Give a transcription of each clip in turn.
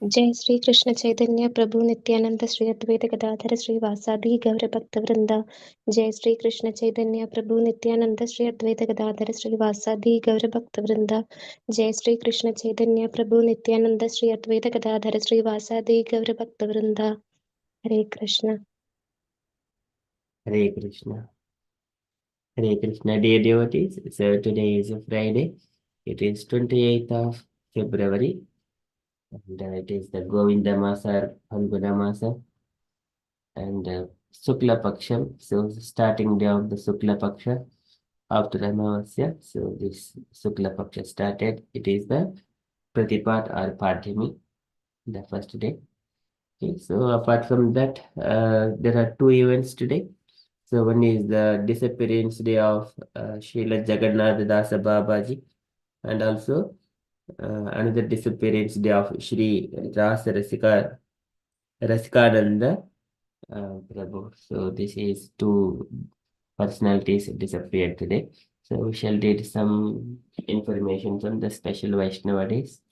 जय श्री कृष्ण चैतन्य प्रभु नित्यानंद श्री अद्वैत गदाधर श्री वासादि गौर भक्त वृंदा। जय श्री कृष्ण चैतन्य प्रभु नित्यानंद श्री अद्वैत गदाधर श्री वासादि गौर भक्त वृंदा। जय श्री कृष्ण चैतन्य प्रभु नित्यानंद श्री अद्वैत गदाधर श्री वासादि गौर भक्त वृंदा। हरे Krishna. Hare Krishna. Hare Krishna, dear devotees. So today is a Friday. It is 28th of February. And it is the Govinda Masa, or Phalguna Masa, and Sukla Paksham. So starting day of the Sukla Paksha after Amavasya. So this Sukla Paksha started. It is the Pratipat or Padhimi, the first day. Okay, so apart from that, there are two events today. So one is the disappearance day of Srila Jagannath Dasa Babaji, and also another disappearance day of Shri Rasa Rasikananda Prabhu. So this is two personalities disappeared today. So we shall read some information from the special Vaishnava days.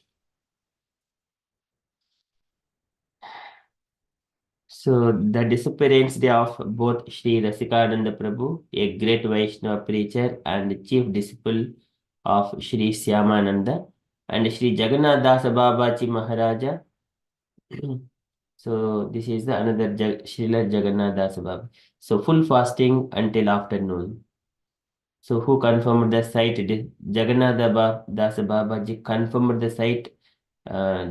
So the disappearance day of both Sri Rasikananda Prabhu, a great Vaishnava preacher and chief disciple of Sri Syamananda, and Sri Jagannath Dasa Babaji Maharaja. So this is the another Srila Jagannath Dasa Baba. So full fasting until afternoon. So who confirmed the site? Jagannath Dasa Babaji confirmed the site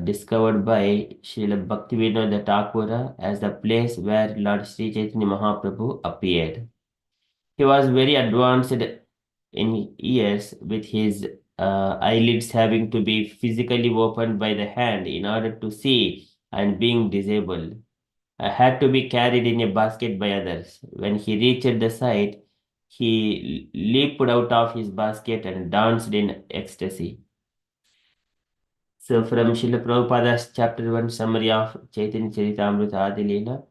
discovered by Srila Bhaktivinoda Thakura as the place where Lord Sri Chaitanya Mahaprabhu appeared. He was very advanced in years, with his eyelids having to be physically opened by the hand in order to see, and being disabled. Had to be carried in a basket by others. When he reached the site, he leaped out of his basket and danced in ecstasy. So from Srila Prabhupada's chapter 1 summary of Chaitanya Charitamrita Adi Leela,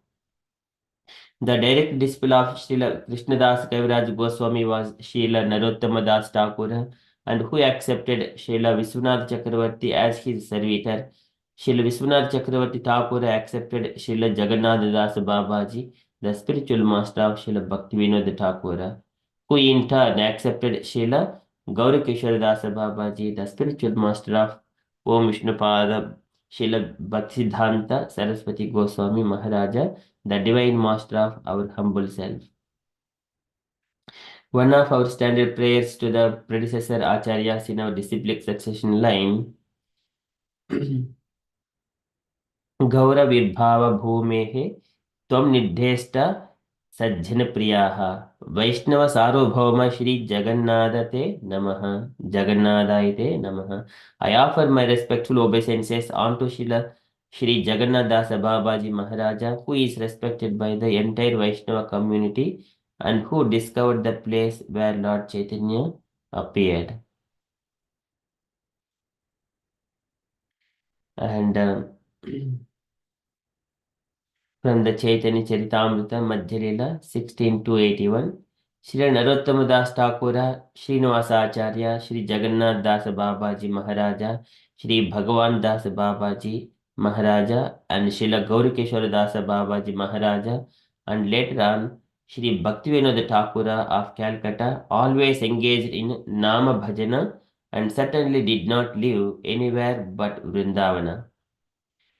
the direct disciple of Srila Krishnadas Kaviraj Goswami was Srila Narottama Das Thakur, and who accepted Srila Viswanath Chakravarti as his servitor. Srila Viswanath Chakravarti Thakur accepted Srila Jagannath Das Babaji, the spiritual master of Srila Bhaktivinoda Thakur, who in turn accepted Srila Gaurakishore Das Babaji, the spiritual master of Om Vishnupada Srila Bhaktisiddhanta Saraswati Goswami Maharaja, the divine master of our humble self. One of our standard prayers to the predecessor acharyas in our disciplic succession line, गौरविर्भाव भूमेः त्वं निर्धेष्ट सज्जन प्रियाः वैष्णव सार्वभौम श्री जगन्नाथ ते नमः जगन्नाथाय ते नमः. I offer my respectful obeisances unto Shri Jagannath Dasa Babaji Maharaja, who is respected by the entire Vaishnava community and who discovered the place where Lord Chaitanya appeared. And from the Chaitanya Charitamrita Madhya Leela 16 to 81, Shri Narottama Das Thakura, Srinivasa Acharya, Shri Jagannath Das Babaji Maharaja, Shri Bhagavan Das Babaji Maharaja, and Srila Gaurikeshwara Das Babaji Maharaja, and later on Shri Bhaktivinoda Thakura of Calcutta, always engaged in Nama Bhajana and certainly did not live anywhere but Vrindavana.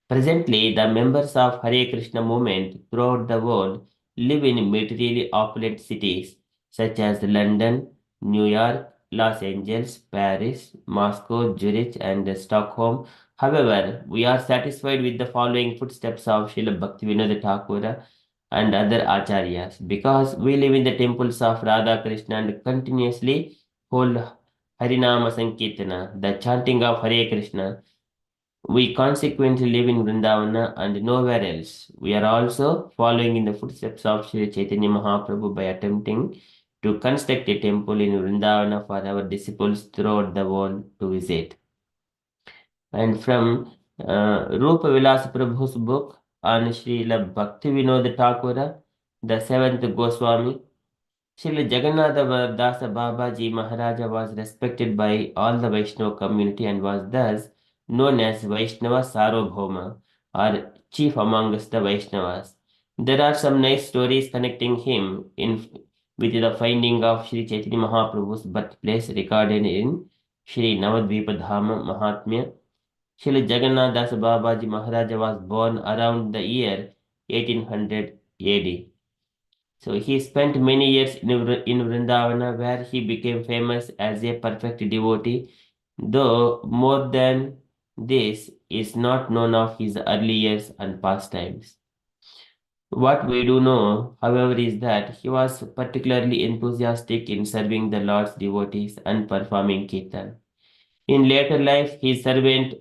Presently, the members of Hare Krishna movement throughout the world live in materially opulent cities such as London, New York, Los Angeles, Paris, Moscow, Zurich, and Stockholm. However, we are satisfied with the following footsteps of Srila Bhaktivinoda Thakur and other acharyas, because we live in the temples of Radha Krishna and continuously hold Harinama Sankirtana, the chanting of Hare Krishna. We consequently live in Vrindavana and nowhere else. We are also following in the footsteps of Sri Chaitanya Mahaprabhu by attempting to construct a temple in Vrindavana for our disciples throughout the world to visit. And from Rupa Vilas Prabhu's book on Srila Bhaktivinoda Thakura, the seventh Goswami, Srila Jagannatha Dasa Babaji Maharaja was respected by all the Vaishnava community and was thus known as Vaishnava Sarvabhauma, or chief amongst the Vaishnavas. There are some nice stories connecting him with the finding of Sri Chaitanya Mahaprabhu's birthplace recorded in Sri Navadvipa Dhama Mahatmya. Srila Jagannath Das Babaji Maharaja was born around the year 1800 AD. So he spent many years in Vrindavana, where he became famous as a perfect devotee, though more than this is not known of his early years and pastimes. What we do know, however, is that he was particularly enthusiastic in serving the Lord's devotees and performing kirtan. In later life, his servant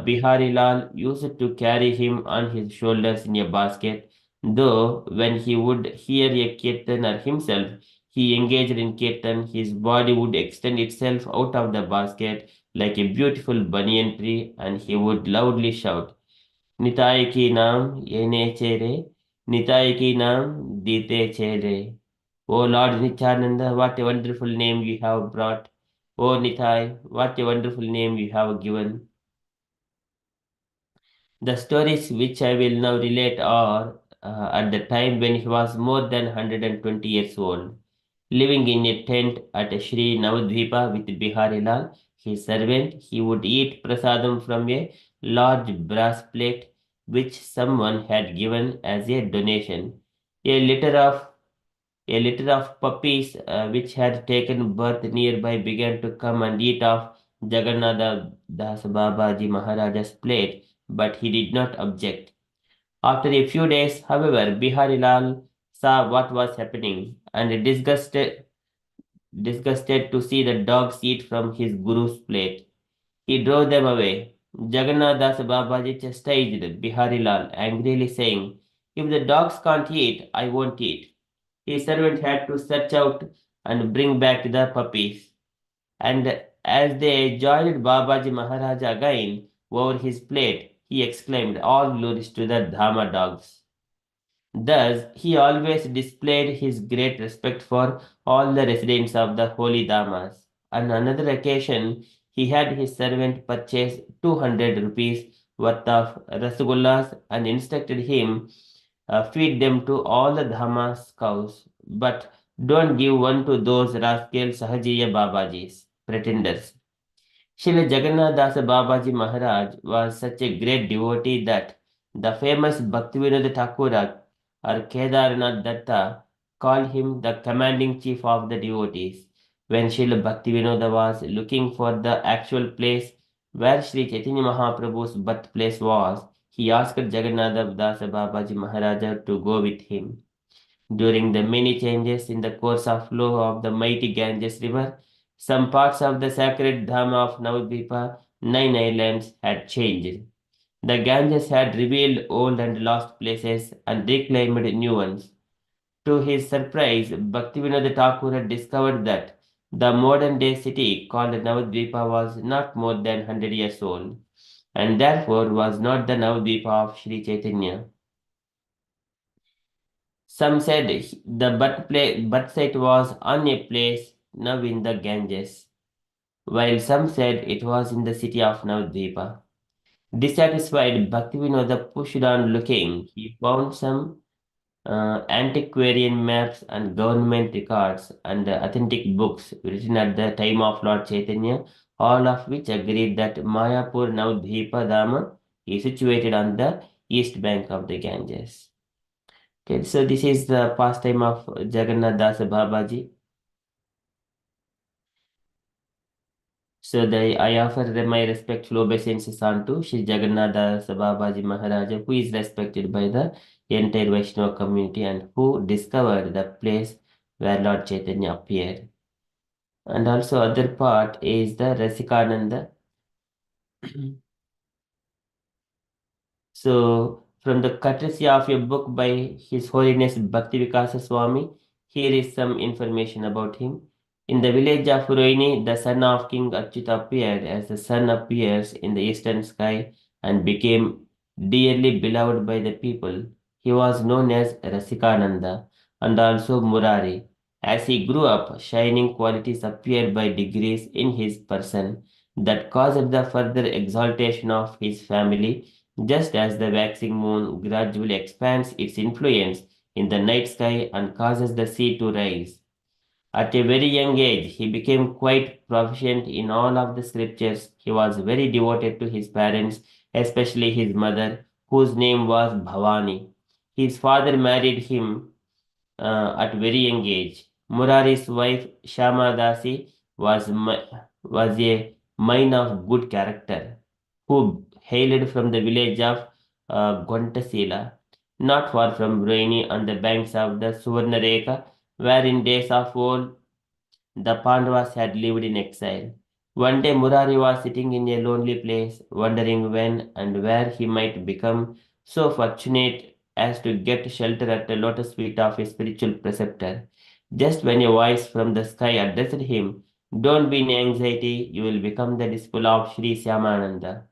Bihari Lal used to carry him on his shoulders in a basket, though when he would hear a kirtaner himself, he engaged in kirtan, his body would extend itself out of the basket like a beautiful banyan tree, and he would loudly shout, Nitai ki naam yene chere, Nitai ki naam dite chere. O Lord Nityananda, what a wonderful name you have brought. O Nitai, what a wonderful name you have given. The stories which I will now relate are at the time when he was more than 120 years old, living in a tent at Sri Navadvipa with Bihari Lal, his servant. He would eat prasadam from a large brass plate which someone had given as a donation. A litter of a litter of puppies which had taken birth nearby began to come and eat off Jagannatha Das Babaji Maharaja's plate, but he did not object. After a few days, however, Bihari Lal saw what was happening and disgusted to see the dogs eat from his guru's plate. He drove them away. Jagannath Das Babaji chastised Bihari Lal, angrily saying, If the dogs can't eat, I won't eat. His servant had to search out and bring back the puppies. And as they joined Babaji Maharaj again over his plate, he exclaimed, All glories to the Dhamma dogs. Thus, he always displayed his great respect for all the residents of the holy Dhammas. On another occasion, he had his servant purchase 200 rupees worth of rasagullas and instructed him feed them to all the Dhammas cows, but don't give one to those rascal Sahajiya Babajis, pretenders. Srila Jagannath Dasa Babaji Maharaj was such a great devotee that the famous Bhaktivinoda Thakura or Kedarnath Datta called him the commanding chief of the devotees. When Srila Bhaktivinoda was looking for the actual place where Sri Chaitanya Mahaprabhu's birthplace was, he asked Jagannath Dasa Babaji Maharaja to go with him. During the many changes in the course of flow of the mighty Ganges River, some parts of the sacred Dhama of Navadvipa, 9 islands, had changed. The Ganges had revealed old and lost places and reclaimed new ones. To his surprise, Bhaktivinoda Thakur had discovered that the modern day city called Navadvipa was not more than 100 years old, and therefore was not the Navadvipa of Sri Chaitanya. Some said the birth site was on a place now in the Ganges, while some said it was in the city of Navadvipa. Dissatisfied, Bhaktivinoda pushed on looking. He found some antiquarian maps and government records and authentic books written at the time of Lord Chaitanya, all of which agreed that Mayapur Navadvipa Dama is situated on the east bank of the Ganges. Okay, so this is the pastime of Jagannath Das Babaji. So I offer my respectful obeisances unto Sri Jagannath Das Babaji Maharaja, who is respected by the entire Vaishnava community and who discovered the place where Lord Chaitanya appeared. And also other part is the Rasikananda. So, from the courtesy of a book by His Holiness Bhakti Vikasa Swami, here is some information about him. In the village of Rohini, the son of King Achyuta appeared as the sun appears in the eastern sky and became dearly beloved by the people. He was known as Rasikananda and also Murari. As he grew up, shining qualities appeared by degrees in his person. that caused the further exaltation of his family, just as the waxing moon gradually expands its influence in the night sky and causes the sea to rise. At a very young age, he became quite proficient in all of the scriptures. He was very devoted to his parents, especially his mother, whose name was Bhavani. His father married him at very young age. Murari's wife Shama Dasi was a mine of good character, who hailed from the village of Gontasila, not far from Rohini on the banks of the Suvarnareka, where in days of old the Pandavas had lived in exile. One day Murari was sitting in a lonely place, wondering when and where he might become so fortunate as to get shelter at the lotus feet of a spiritual preceptor. Just when a voice from the sky addressed him, "Don't be in anxiety, you will become the disciple of Sri Syamananda."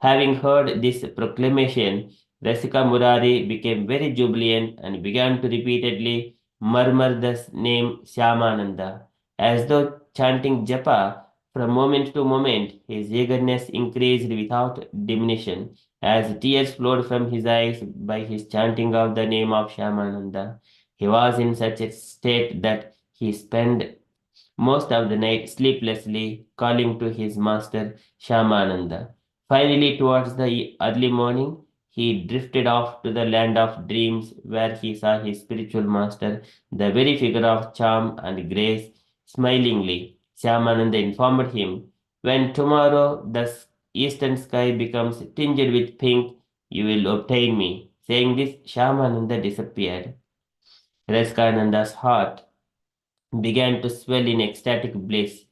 Having heard this proclamation, Rasika Murari became very jubilant and began to repeatedly murmur the name Shyamananda. As though chanting japa, from moment to moment, his eagerness increased without diminution, as tears flowed from his eyes by his chanting of the name of Shyamananda. He was in such a state that he spent most of the night sleeplessly, calling to his master Shamananda. Finally, towards the early morning, he drifted off to the land of dreams where he saw his spiritual master, the very figure of charm and grace, smilingly. Shamananda informed him, "When tomorrow the eastern sky becomes tinged with pink, you will obtain me." Saying this, Shamananda disappeared. Reskananda's heart began to swell in ecstatic bliss.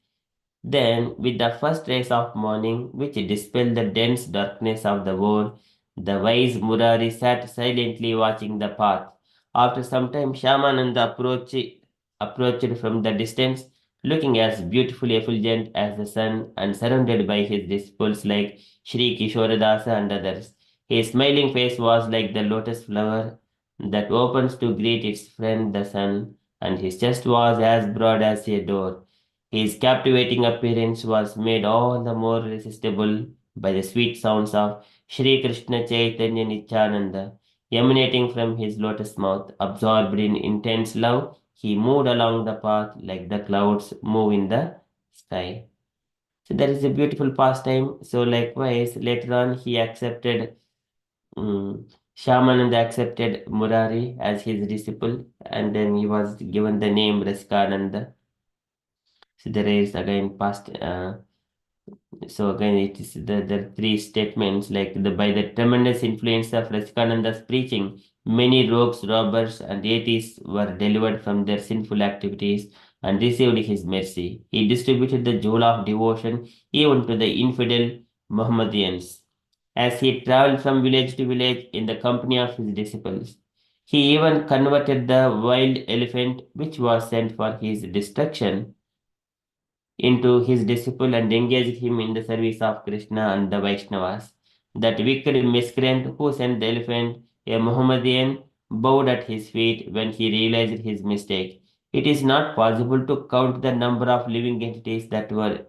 Then, with the first rays of morning, which dispelled the dense darkness of the world, the wise Murari sat silently watching the path. After some time, Shamananda approached from the distance, looking as beautifully effulgent as the sun and surrounded by his disciples like Sri Kishoradasa and others. His smiling face was like the lotus flower that opens to greet its friend the sun, and his chest was as broad as a door. His captivating appearance was made all the more irresistible by the sweet sounds of Sri Krishna Chaitanya Nityananda emanating from his lotus mouth. Absorbed in intense love, he moved along the path like the clouds move in the sky. So that is a beautiful pastime. So likewise, later on, he accepted, Shamananda accepted Murari as his disciple, and then he was given the name Rasikananda. So there is again past. So again, it is the three statements like by the tremendous influence of Rasikananda's preaching, many rogues, robbers, and atheists were delivered from their sinful activities and received his mercy. He distributed the jewel of devotion even to the infidel Mohammedans as he traveled from village to village in the company of his disciples. He even converted the wild elephant which was sent for his destruction into his disciple and engaged him in the service of Krishna and the Vaishnavas. That wicked miscreant who sent the elephant, a Mohammedan, bowed at his feet when he realized his mistake. It is not possible to count the number of living entities that were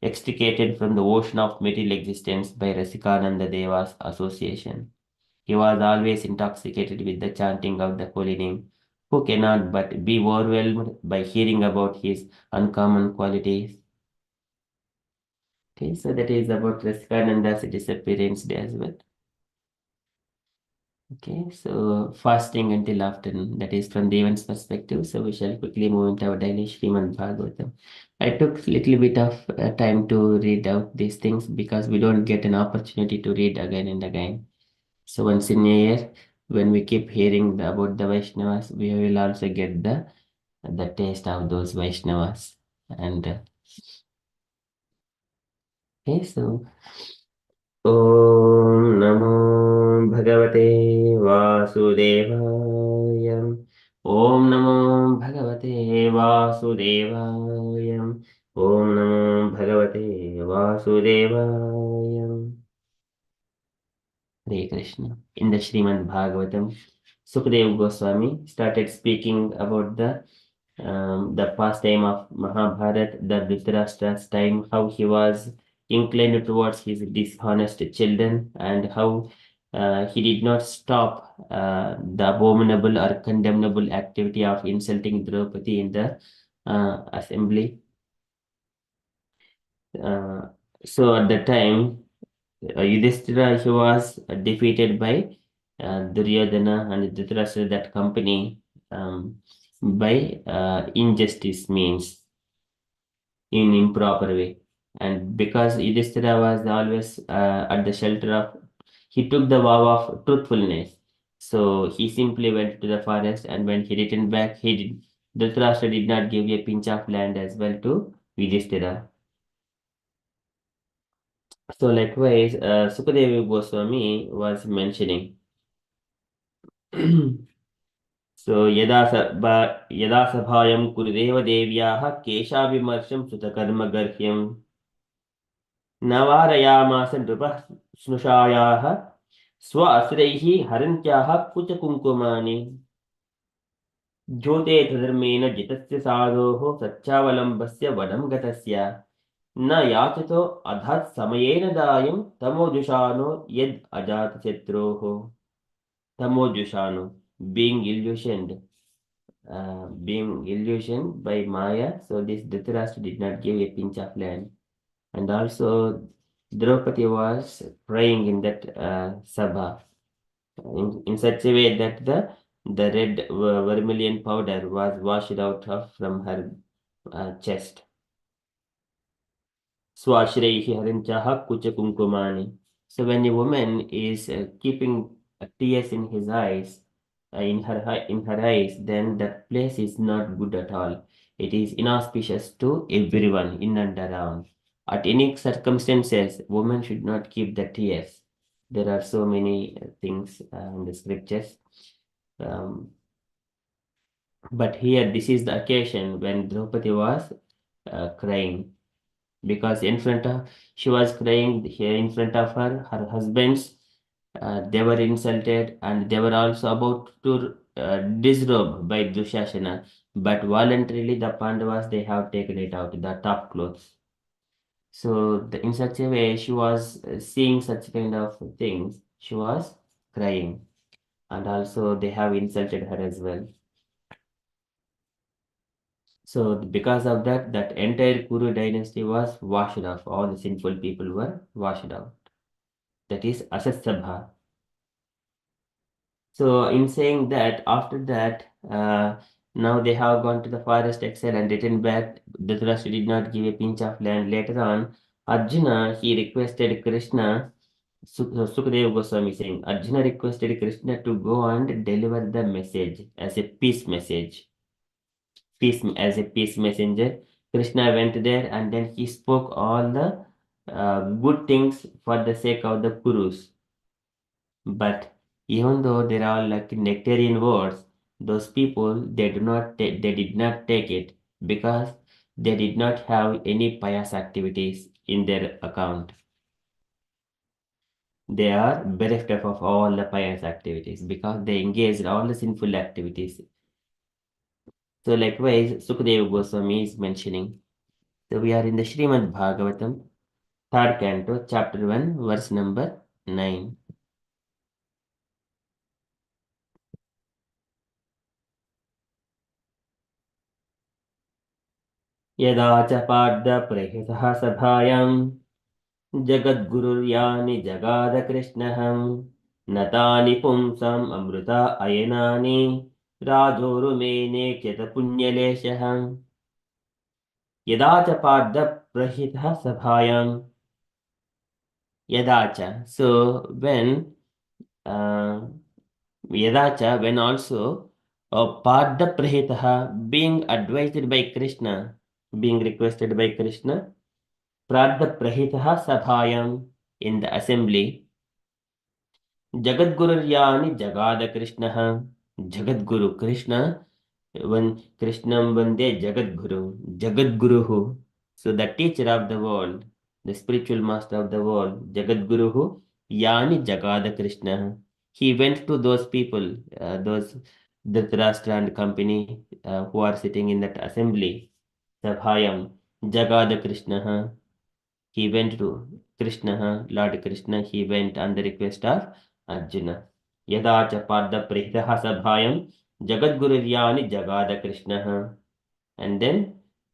extricated from the ocean of material existence by Rasikananda Deva's association. He was always intoxicated with the chanting of the holy name. Who cannot but be overwhelmed by hearing about his uncommon qualities? Okay, so that is about Raskananda's disappearance day as well. Okay, so fasting until afternoon, that is from the event's perspective. So we shall quickly move into our daily Srimad Bhagavatam. I took a little bit of time to read out these things because we don't get an opportunity to read again and again. So once in a year, when we keep hearing about the Vaishnavas, we will also get the taste of those Vaishnavas. And okay, so ॐ नमो भगवते वासुदेवाय ॐ नमो भगवते वासुदेवाय ॐ नमो भगवते वासुदेवाय Hare Krishna. In the Srimad Bhagavatam, Sukadeva Goswami started speaking about the pastime of Mahabharat, the Dhritarashtra's time, how he was inclined towards his dishonest children, and how he did not stop the abominable or condemnable activity of insulting Draupadi in the assembly. Uh, so at the time, Yudhishthira, he was defeated by Duryodhana and Dhritarashtra, that company, by injustice means, in improper way. And because Yudhishthira was always at the shelter of, he took the vow of truthfulness. So he simply went to the forest, and when he returned back, Dhritarashtra did not give a pinch of land as well to Yudhishthira. So likewise, Sukadeva Goswami was mentioning. So यदा सभायं कुरुदेव देव्याः केशाभिमर्शं सुतकर्मगर्ह्यं न वारयामास नृपः स्नुषायाः स्व असुरैः हरन्त्याः कुचकुङ्कुमानि ज्योते धर्मेण जितस्य साधोः सच्चावलम्बस्य वनं गतस्य न याचतो अधत् समयेन दायं तमोजुषानो यद् अजातशत्रोः तमोजुषानो being illusioned by Maya. So this Dhritarashtra did not give a pinch of land. And also Draupadi was praying in that sabha in such a way that the red vermilion powder was washed out from her chest. Swashraihi harinchaha kucha kunkumani. So when a woman is keeping tears in his eyes, in her eyes, then that place is not good at all. It is inauspicious to everyone in and around. At any circumstances, women should not keep the tears. There are so many things in the scriptures. But here, this is the occasion when Draupadi was crying, because she was crying here in front of her husbands. They were insulted, and they were also about to disrobe by Dushasana, but voluntarily the Pandavas, they have taken it out, the top clothes. So in such a way, she was seeing such kind of things. She was crying, and also they have insulted her as well. So because of that, that entire Kuru dynasty was washed off. All the sinful people were washed out. That is Asasabha. So in saying that, after that, now they have gone to the forest exile and returned back. Dhritarashtra did not give a pinch of land. Later on, Arjuna, he requested Krishna, Sukadeva Goswami saying, Arjuna requested Krishna to go and deliver the message as a peace message. As a peace messenger. Krishna went there, and then he spoke all the good things for the sake of the Kurus. But even though they are all like nectarian words, those people, they did not take it, because they did not have any pious activities in their account. They are bereft of all the pious activities because they engaged in all the sinful activities. So likewise, Sukadeva Goswami is mentioning. So we are in the Srimad Bhagavatam, 3rd canto, chapter 1, verse number 9. यदा च पार्थप्रहितः सभायां जगद्गुरुर्यानि जगाद कृष्णः न तानि पुंसाम् अमृता अयनानि राजोरुमेने चेत पुण्यलेशः यदा च पार्थप्रहितः सभायां यदा च. So when yadacha, when also Pada Prahitaha, being advised by Krishna, being requested by Krishna, Pradha Prahitaha Sabhayam, in the assembly, Jagadgururyani Jagada Krishnaha, Jagadguru Krishna, when Krishnam Vande Jagadguru, Jagadguruhu, so the teacher of the world, the spiritual master of the world, Jagadguruhu, Yani Jagada Krishna. He went to those people, those Dhritarashtra and company who are sitting in that assembly, Sabhayam, Jagada Krishna. he went to Krishna, Lord Krishna, he went on the request of Arjuna. Yada cha padda prihitaha sabhayam jagadgururyani jagada Krishna. And then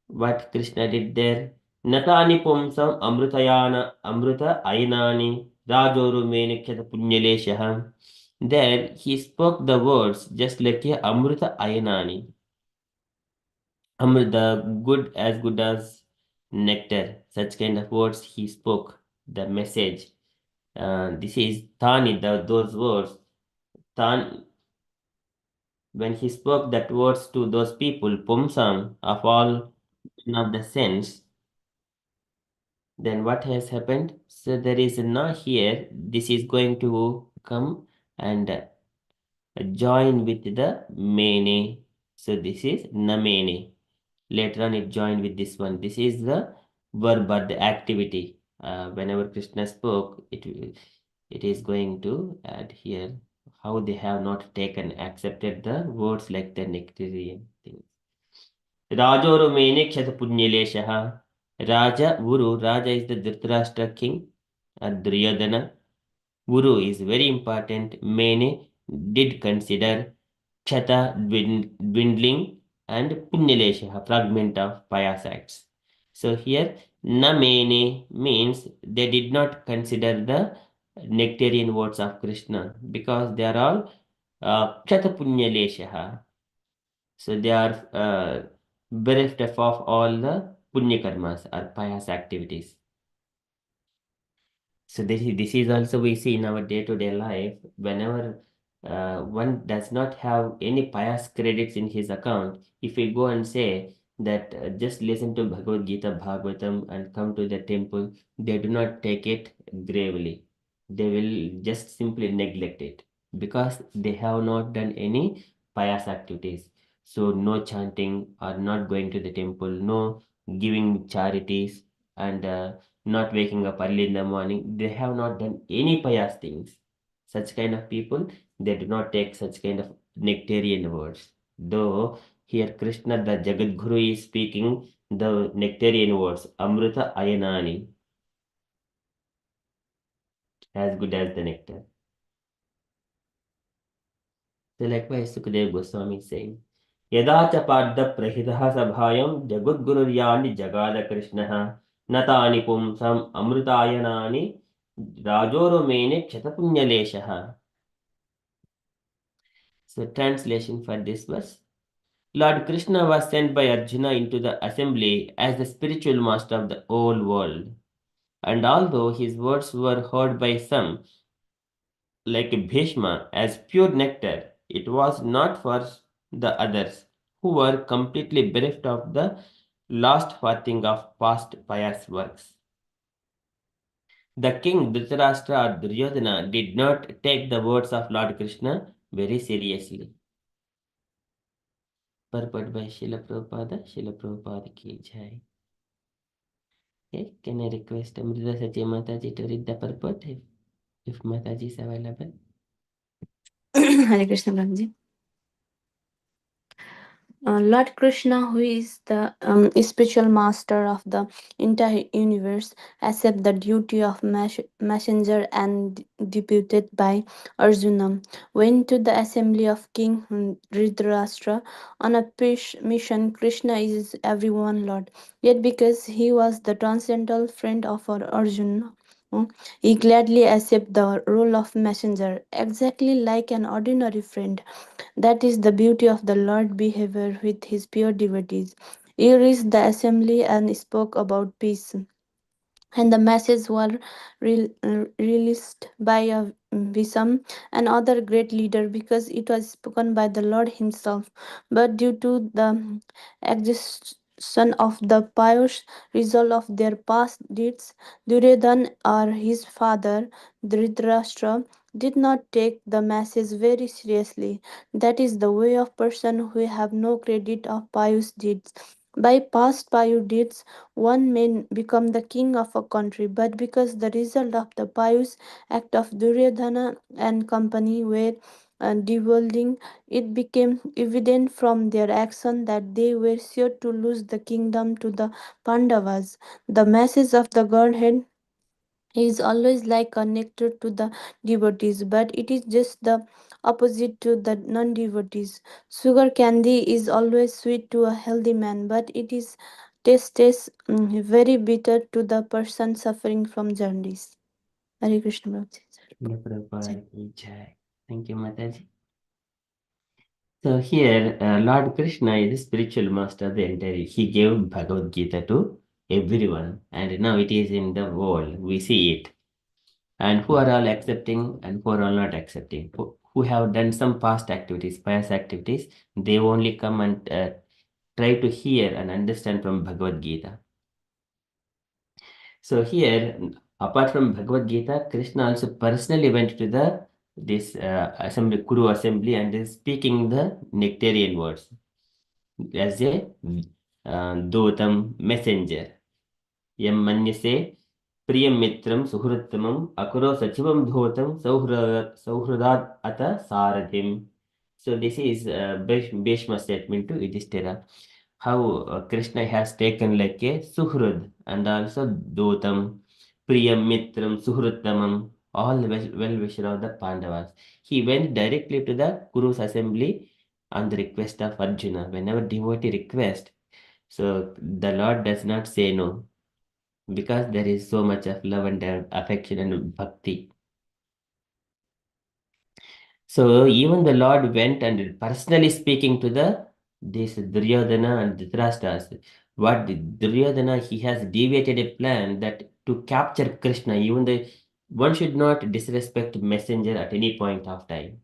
what Krishna did there? Natani pumsam amruta ainani rajoru menikhyata punyaleshah. There he spoke the words just like a amruta ainani. Amruta, good as nectar. Such kind of words he spoke. The message. This is Tani, those words. Tan, when he spoke that words to those people, Pumsam, of all of the sense, then what has happened? So there is a na here. This is going to come and join with the mene. So this is namene. Later on, it joined with this one. This is the verb or the activity. Whenever Krishna spoke, it is going to add here how they have not taken, accepted the words like the nectarian things. Rajorumene Kshatrapunyaleshaha. Raja, Guru, Raja is the Dhritarashtra king, Duryodhana. Guru is very important. Mene did consider Kshata dwindling and Punyaleshaha, fragment of pious acts. So here, Namene means they did not consider the nectarian words of Krishna because they are all Kshata Punyaleshaha. So they are bereft of all the punya karmas or pious activities. So this is also we see in our day-to-day life. Whenever one does not have any pious credits in his account, if we go and say that just listen to Bhagavad Gita, Bhagavatam, and come to the temple, they do not take it gravely. They will just simply neglect it because they have not done any pious activities. So no chanting or not going to the temple, no giving charities, and not waking up early in the morning. They have not done any pious things. Such kind of people, they do not take such kind of nectarian words. Though here Krishna, the Jagat Guru, is speaking the nectarian words, Amrita Ayanani, as good as the nectar. So likewise, Sukadev Goswami is saying, Yada cha padda prahitaha sabhayam jagudgururyani jagada Krishnaha natani pumsam amrutayanani rajoromene ksatapunyaleshaha. So translation for this verse. Lord Krishna was sent by Arjuna into the assembly as the spiritual master of the whole world. And although his words were heard by some, like Bhishma, as pure nectar, it was not for the others, who were completely bereft of the last farthing of past pious works. The king Dhritarashtra or Duryodhana did not take the words of Lord Krishna very seriously. Purport by Srila Prabhupada ki jai. Okay, can I request Amrita Satya Mataji to read the purport if Mataji is available? Hare Krishna Prabhuji. Lord Krishna, who is the spiritual master of the entire universe, accept the duty of messenger and deputed by Arjuna, went to the assembly of King Dhritarashtra on a mission. Krishna is everyone Lord, yet because he was the transcendental friend of our Arjuna, he gladly accepted the role of messenger, exactly like an ordinary friend. That is the beauty of the Lord behavior with his pure devotees. He reached the assembly and spoke about peace, and the message were released by a Visam, another great leader, because it was spoken by the Lord himself. But due to the exhaustion of the pious result of their past deeds, Duryodhan or his father Dhritarashtra did not take the message very seriously. That is the way of person who have no credit of pious deeds. By past pious deeds, one may become the king of a country, but because the result of the pious act of Duryodhana and company were divulging, it became evident from their action that they were sure to lose the kingdom to the Pandavas. The message of the Godhead is always like a nectar to the devotees, but it is just the opposite to the non devotees. Sugar candy is always sweet to a healthy man, but it is tastes very bitter to the person suffering from jaundice. Hare Krishna Prabhuji. Prabhupada ki jai. Thank you, Mataji. So here, Lord Krishna is the spiritual master of the entire. He gave Bhagavad Gita to everyone, and now it is in the world. We see it, and who are all accepting and who are all not accepting. Who have done some past activities, pious activities, they only come and try to hear and understand from Bhagavad Gita. So here, apart from Bhagavad Gita, Krishna also personally went to the this assembly, Kuru assembly, and is speaking the nectarian words as a dotam messenger. Yam manyase priyam mitram suhrittamam akuro sachivam dhotam sauhrudad ata saradhim. So this is Bhishma statement to Yudhishthira. How Krishna has taken like a suhrud and also dotam, priyam mitram, suhruttamam, all the well-wisher of the Pandavas. He went directly to the Kuru's assembly on the request of Arjuna. Whenever devotee request, so the Lord does not say no because there is so much of love and affection and bhakti. So even the Lord went and personally speaking to the this Duryodhana and Dhritarashtra. What Duryodhana, he has deviated a plan that to capture Krishna, even though one should not disrespect messenger at any point of time.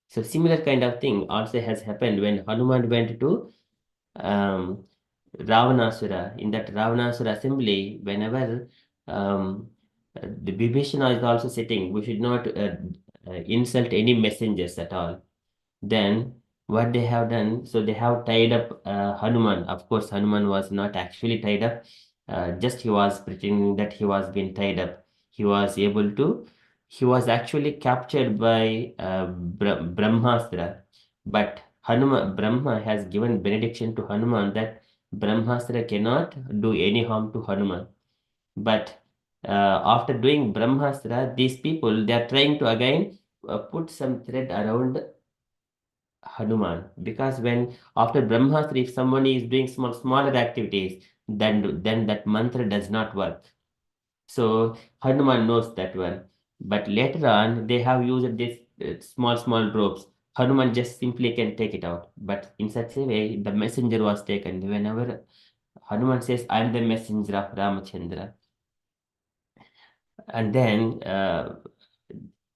So similar kind of thing also has happened when Hanuman went to um, Ravanasura. In that Ravanasura assembly, whenever the Vibhishana is also sitting, we should not insult any messengers at all. Then what they have done, so they have tied up Hanuman. Of course, Hanuman was not actually tied up. Just he was pretending that he was being tied up. He was able to. He was actually captured by Brahmastra, but Brahma has given benediction to Hanuman that Brahmastra cannot do any harm to Hanuman. But after doing Brahmastra, these people they are trying to again put some thread around Hanuman, because when after Brahmastra, if someone is doing smaller activities, then that mantra does not work. So Hanuman knows that one. But later on, they have used this small ropes. Hanuman just simply can take it out. But in such a way, the messenger was taken. Whenever Hanuman says, "I am the messenger of Ramachandra," and then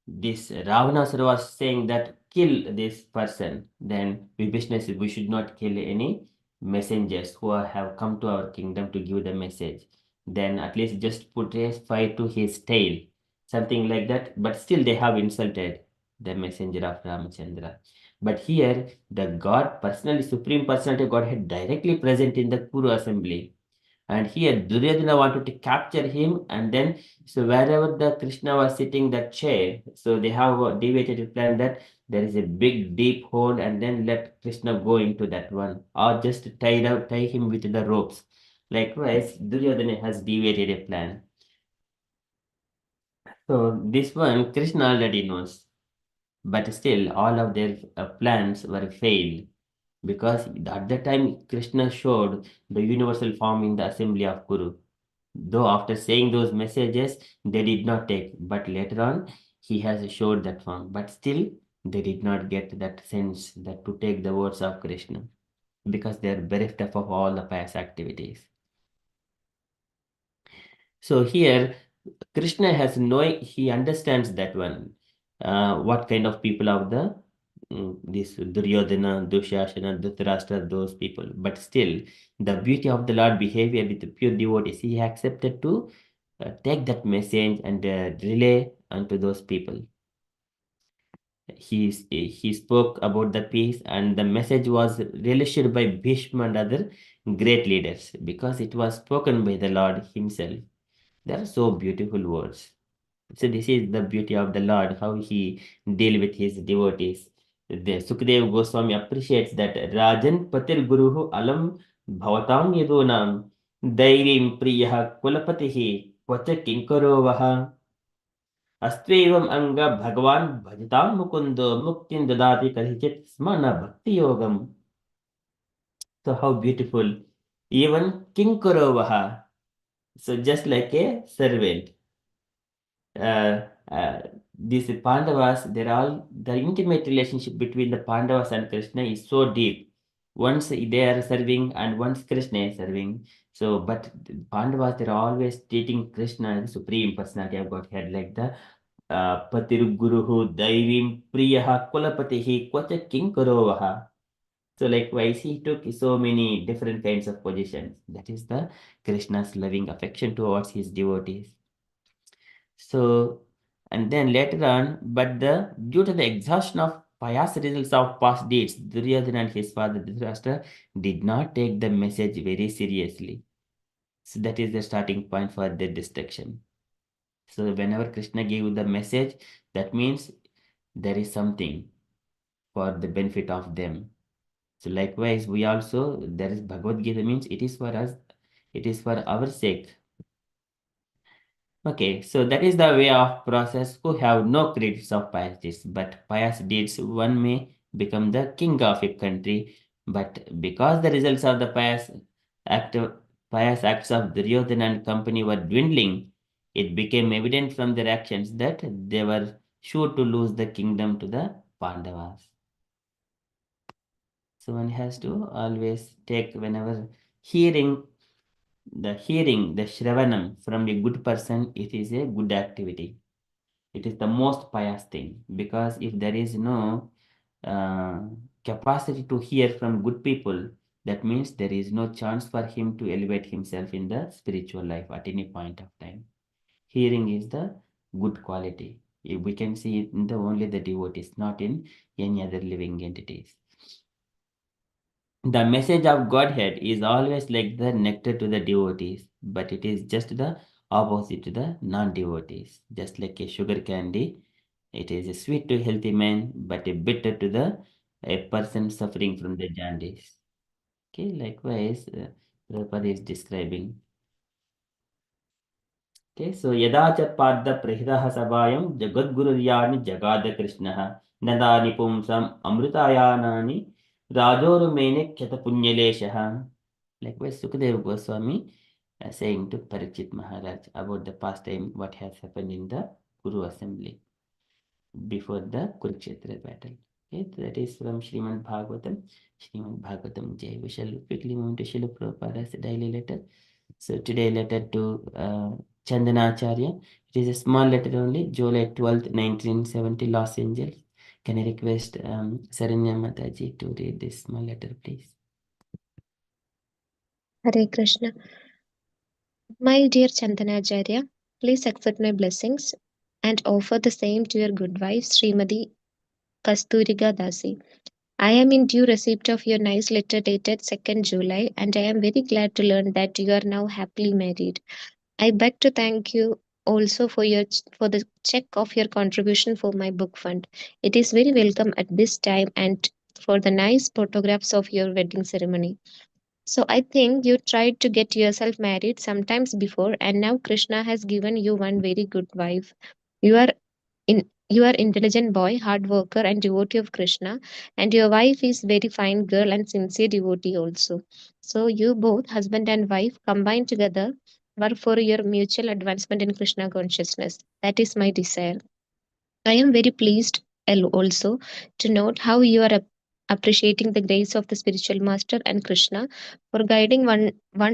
this Ravanasura was saying that kill this person, then Vibhishna said we should not kill any messengers who have come to our kingdom to give the message. Then at least just put a fire to his tail, something like that. But still they have insulted the messenger of Ramachandra. But here the God personally, Supreme Personality of Godhead directly present in the Kuru assembly. And here Duryodhana wanted to capture him, and then so wherever the Krishna was sitting that chair, so they have a deviated plan that there is a big deep hole, and then let Krishna go into that one, or just tie him with the ropes. Likewise, Duryodhana has deviated a plan. So this one Krishna already knows, but still all of their plans were failed because at that time Krishna showed the universal form in the assembly of Kuru. Though after saying those messages, they did not take, but later on, he has showed that form. But still, they did not get that sense that to take the words of Krishna because they are bereft of all the pious activities. So here, Krishna has he understands that one. What kind of people are this Duryodhana, Dushasana, Dhritarashtra, those people. But still, the beauty of the Lord behavior with the pure devotees, he accepted to take that message and relay unto those people. He spoke about the peace, and the message was relished by Bhishma and other great leaders because it was spoken by the Lord Himself. They are so beautiful words. So this is the beauty of the Lord, how He deal with His devotees. The Sukadev Goswami appreciates that Rajan Patir Guruhu Alam Bhavatam Yadunam Dairim Priyaha Kulapatihi Kvacha Kinkaro Vaha Astvevam Anga Bhagavan Bhajatam Mukundo Muktin Dadati Karichit Smana Bhakti Yogam. So how beautiful. Even Kinkaro Vaha. So just like a servant. uh, uh, these Pandavas, the intimate relationship between the Pandavas and Krishna is so deep. Once they are serving and once Krishna is serving. So, but the Pandavas, they're always treating Krishna as the supreme personality of Godhead, like the Patiru Guruhu Daivim Priyaha Kulapatihi Kvacha Kinkarovaha. So likewise, he took so many different kinds of positions. That is the Krishna's loving affection towards his devotees. So, and then later on, due to the exhaustion of pious results of past deeds, Duryodhana and his father Dhritarashtra did not take the message very seriously. So that is the starting point for their destruction. So whenever Krishna gave the message, that means there is something for the benefit of them. So likewise, we also, there is Bhagavad Gita means it is for us, it is for our sake. Okay, so that is the way of process who have no credits of pious deeds, but pious deeds one may become the king of a country, but because the results of the act pious acts of Duryodhana and company were dwindling, it became evident from their actions that they were sure to lose the kingdom to the Pandavas. So one has to always take whenever hearing the Shravanam from a good person, it is a good activity. It is the most pious thing because if there is no uh, capacity to hear from good people, that means there is no chance for him to elevate himself in the spiritual life at any point of time. Hearing is the good quality. We can see it in the only the devotees, not in any other living entities. The message of Godhead is always like the nectar to the devotees, but it is just the opposite to the non-devotees. Just like a sugar candy, it is a sweet to healthy man, but a bitter to the a person suffering from the jaundice. Okay, likewise, Prabhupada is describing. Okay, so yada cha padda prahiraha sabayam jagadgururyani jagada krishnaha nadani pumsam amrutayanani rajorumene kyata punyaleshaha. Likewise, Sukadeva Goswami saying to Parikshit Maharaj about the past time what has happened in the Kuru assembly before the Kurukshetra battle. Okay, so that is from Srimad Bhagavatam. Srimad Bhagavatam Jai. We shall quickly move to Srila Prabhupada's daily letter. So today letter to Chandanacharya. It is a small letter only, July 12th, 1970, Los Angeles. Can I request Saranya Mataji to read this small letter, please? Hare Krishna. My dear Chandanacharya, please accept my blessings and offer the same to your good wife, Srimati Kasturiga Dasi. I am in due receipt of your nice letter dated 2nd July, and I am very glad to learn that you are now happily married. I beg to thank you also for the check of your contribution for my book fund. It is very welcome at this time and for the nice photographs of your wedding ceremony. So I think you tried to get yourself married sometimes before, and now Krishna has given you one very good wife. You are you are intelligent boy, hard worker, and devotee of Krishna, and your wife is very fine girl and sincere devotee also. So you both, husband and wife, combined together, work for your mutual advancement in Krishna consciousness. That is my desire. I am very pleased also to note how you are appreciating the grace of the spiritual master and Krishna for guiding one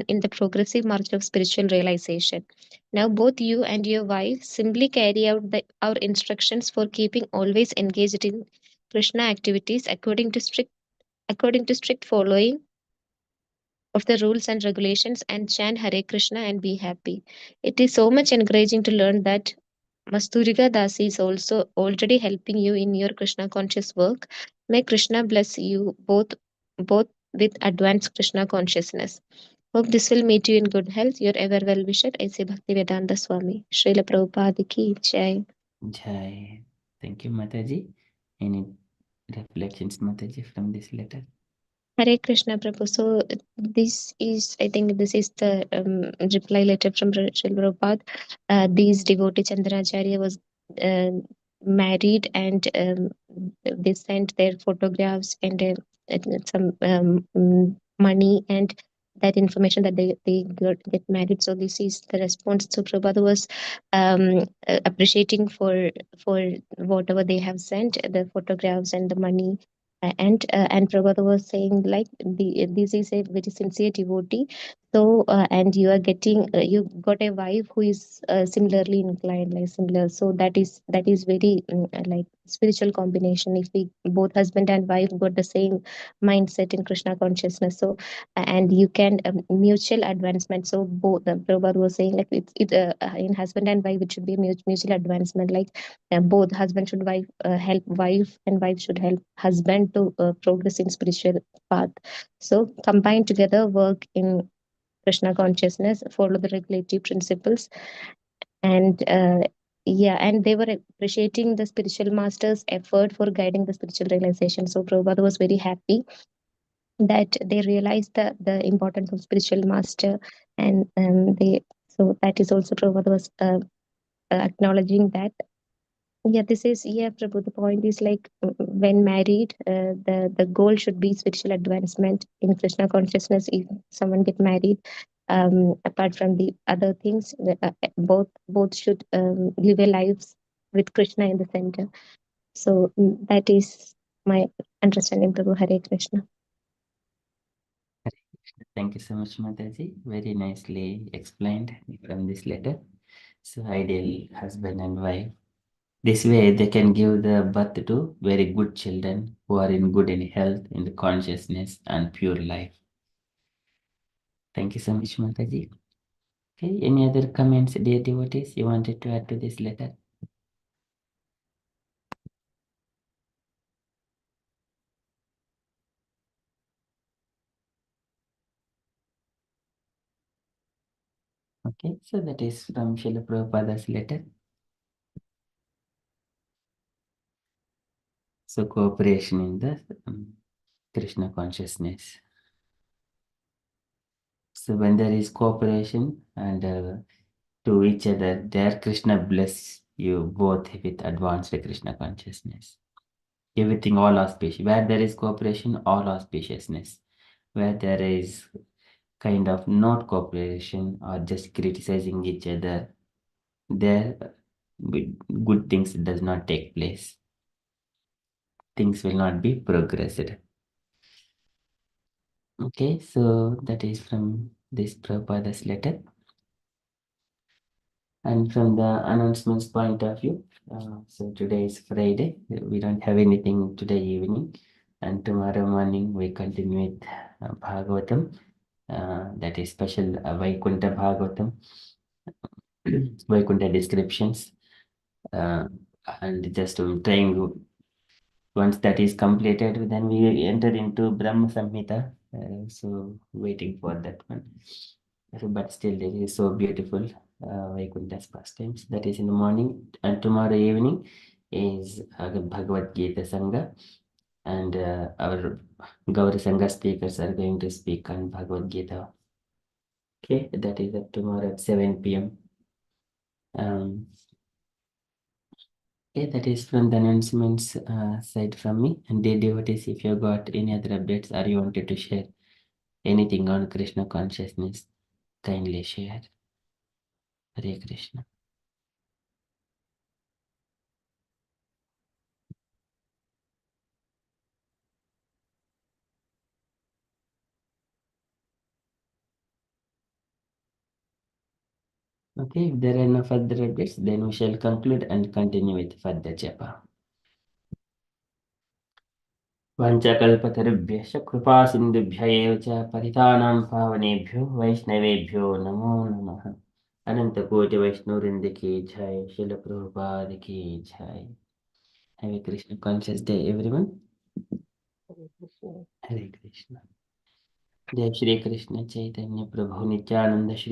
in the progressive march of spiritual realization. Now both you and your wife simply carry out our instructions for keeping always engaged in Krishna activities according to strict following of the rules and regulations and chant Hare Krishna and be happy. It is so much encouraging to learn that Masturiga Dasi is also already helping you in your Krishna conscious work. May Krishna bless you both with advanced Krishna consciousness. Hope this will meet you in good health. Your ever well wisher, A.C. Bhaktivedanta Swami. Srila Prabhupada ki Jai. Jai. Thank you, Mataji. Any reflections, Mataji, from this letter? Hare Krishna Prabhu. So this is, I think this is the reply letter from Srila Prabhupada. These devotee Chandracharya was uh, married, and they sent their photographs and some money and that information that they get married. So this is the response. So Prabhupada was appreciating for whatever they have sent, the photographs and the money. And Prabhupada was saying like this is a very sincere devotee. So and you are getting you got a wife who is similarly inclined, like similar. So that is very like spiritual combination. If we both husband and wife got the same mindset in Krishna consciousness, so and you can mutual advancement. So both Prabhupada was saying like in husband and wife it should be a mutual advancement. Like both husband should wife help wife, and wife should help husband to progress in spiritual path. So combine together, work in Krishna consciousness, follow the regulatory principles, and yeah, and they were appreciating the spiritual master's effort for guiding the spiritual realization. So Prabhupada was very happy that they realized the importance of spiritual master, and they, so that is also Prabhupada was acknowledging that. Yeah, this is, yeah, Prabhu. The point is like when married, the goal should be spiritual advancement in Krishna consciousness. If someone get married, apart from the other things, both should live a lives with Krishna in the center. So that is my understanding, Prabhu. Hare Krishna. Thank you so much, Mataji. Very nicely explained from this letter. So, ideal husband and wife. This way, they can give the birth to very good children who are in good in health, in the consciousness, and pure life. Thank you so much, Mataji. Okay, any other comments, dear devotees, you wanted to add to this letter? Okay, so that is from Srila Prabhupada's letter. So, cooperation in the Krishna consciousness. So, when there is cooperation and to each other, there Krishna bless you both with advanced Krishna consciousness. Everything, all auspicious. Where there is cooperation, all auspiciousness. Where there is kind of not cooperation or just criticizing each other, there good things does not take place. Things will not be progressed. Okay, so that is from this Prabhupada's letter. And from the announcements point of view, so today is Friday. We don't have anything today evening, and tomorrow morning we continue with Bhagavatam. That is special Vaikuntha Bhagavatam, Vaikuntha descriptions, and just trying. Once that is completed, then we enter into Brahma Samhita. So waiting for that one. But still, it is so beautiful. Vaikuntha's pastimes. That is in the morning, and tomorrow evening is Bhagavad Gita Sangha, and our Gaura Sangha speakers are going to speak on Bhagavad Gita. Okay, that is tomorrow at 7 p.m. Okay, that is from the announcements side from me. And dear devotees, if you got any other updates or you wanted to share anything on Krishna consciousness, kindly share. Hare Krishna. Okay, if there are no further updates, then we shall conclude and continue with further japa. Vanchakalpatarubhyascha kripa sindhubhya eva cha paritanam pavanebhyo vaishnavebhyo namo namaha. Ananta Koti Vaishnavrinda ki jai, Srila Prabhupada ki jai. Have a Krishna conscious day, everyone. Hare Krishna. Jai Shri Krishna Chaitanya Prabhu Nityananda Shri